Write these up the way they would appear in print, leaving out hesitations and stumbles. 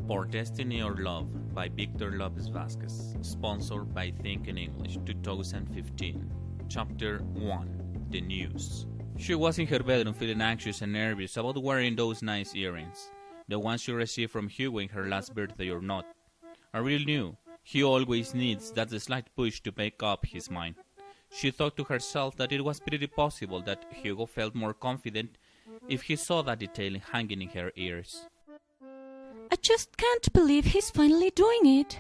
For Destiny or Love by Victor Lopez Vasquez, sponsored by Think in English 2015. Chapter 1. The News. She was in her bedroom feeling anxious and nervous about wearing those nice earrings, the ones she received from Hugo in her last birthday or not. Avril knew he always needs that slight push to make up his mind. She thought to herself that it was pretty possible that Hugo felt more confident if he saw that detail hanging in her ears. I just can't believe he's finally doing it.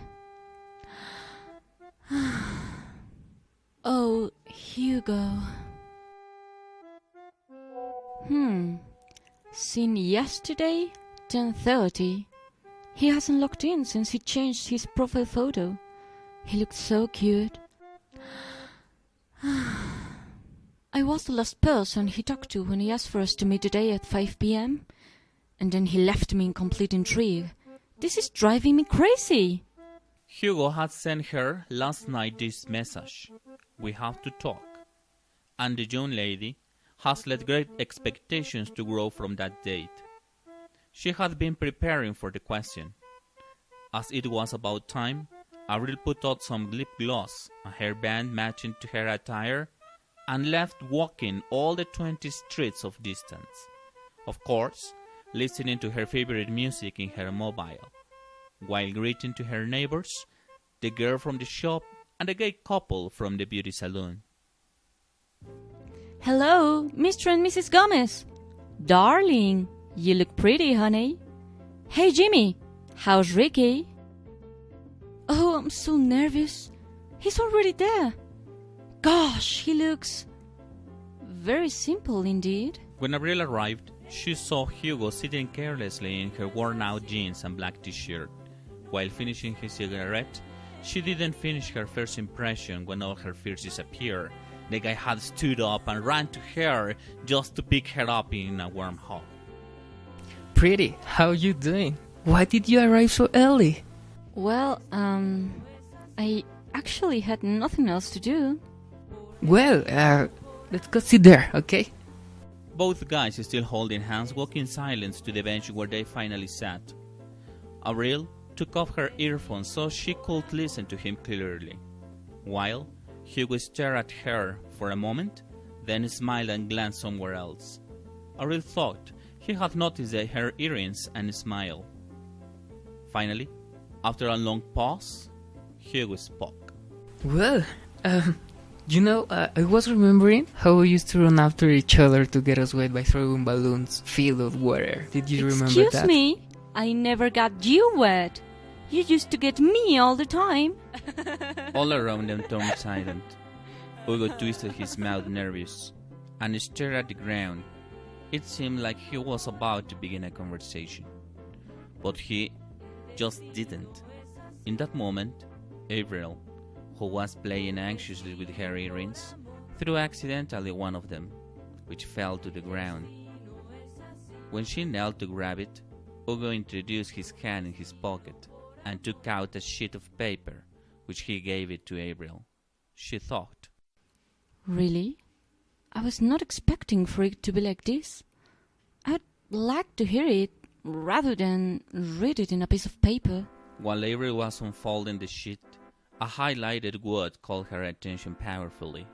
Oh, Hugo. Seen yesterday, 10:30. He hasn't logged in since he changed his profile photo. He looked so cute. I was the last person he talked to when he asked for us to meet today at 5 p.m. And then he left me in complete intrigue. This is driving me crazy. Hugo had sent her last night this message. We have to talk. And the young lady has let great expectations to grow from that date. She had been preparing for the question. As it was about time, Avril put out some lip gloss, a hairband matching to her attire, and left walking all the 20 streets of distance. Of course, listening to her favorite music in her mobile, while greeting to her neighbors, the girl from the shop, and the gay couple from the beauty salon. Hello, Mr. and Mrs. Gomez. Darling, you look pretty, honey. Hey, Jimmy, how's Ricky? Oh, I'm so nervous. He's already there. Gosh, he looks very simple indeed. When Avril arrived, she saw Hugo sitting carelessly in her worn-out jeans and black t-shirt. While finishing his cigarette, she didn't finish her first impression when all her fears disappeared. The guy had stood up and ran to her just to pick her up in a warm hug. Pretty, how you doing? Why did you arrive so early? Well, I actually had nothing else to do. Well, let's go sit there, okay? Both guys, still holding hands, walked in silence to the bench where they finally sat. Avril took off her earphones so she could listen to him clearly, while Hugo stared at her for a moment, then smiled and glanced somewhere else. Avril thought he had noticed her earrings and smiled. Finally, after a long pause, Hugo spoke. Well, I was remembering how we used to run after each other to get us wet by throwing balloons filled with water. Did you remember that? Excuse me? I never got you wet. You used to get me all the time. All around them turned silent. Hugo twisted his mouth nervous and stared at the ground. It seemed like he was about to begin a conversation, but he just didn't. In that moment, Avril, who was playing anxiously with her earrings, threw accidentally one of them, which fell to the ground. When she knelt to grab it, Hugo introduced his hand in his pocket and took out a sheet of paper, which he gave it to Avril. She thought. Really? I was not expecting for it to be like this. I'd like to hear it rather than read it in a piece of paper. While Avril was unfolding the sheet, a highlighted word caught her attention powerfully.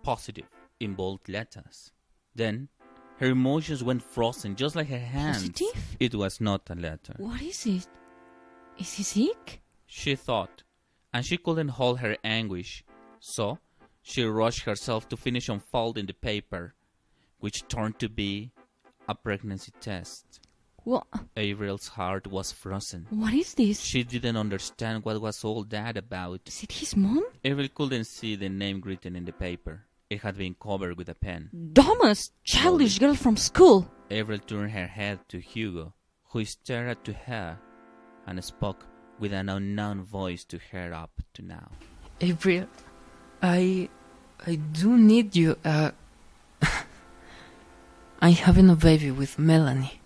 Positive, in bold letters. Then, her emotions went frozen, just like her hands. Positive? It was not a letter. What is it? Is he sick? She thought, and she couldn't hold her anguish. So, she rushed herself to finish unfolding the paper, which turned to be a pregnancy test. What? Avril's heart was frozen. What is this? She didn't understand what was all that about. Is it his mom? Avril couldn't see the name written in the paper. It had been covered with a pen. Dumbest, childish girl from school. Avril turned her head to Hugo, who stared at her and spoke with an unknown voice to her up to now. Avril, I do need you. I'm having a baby with Melanie.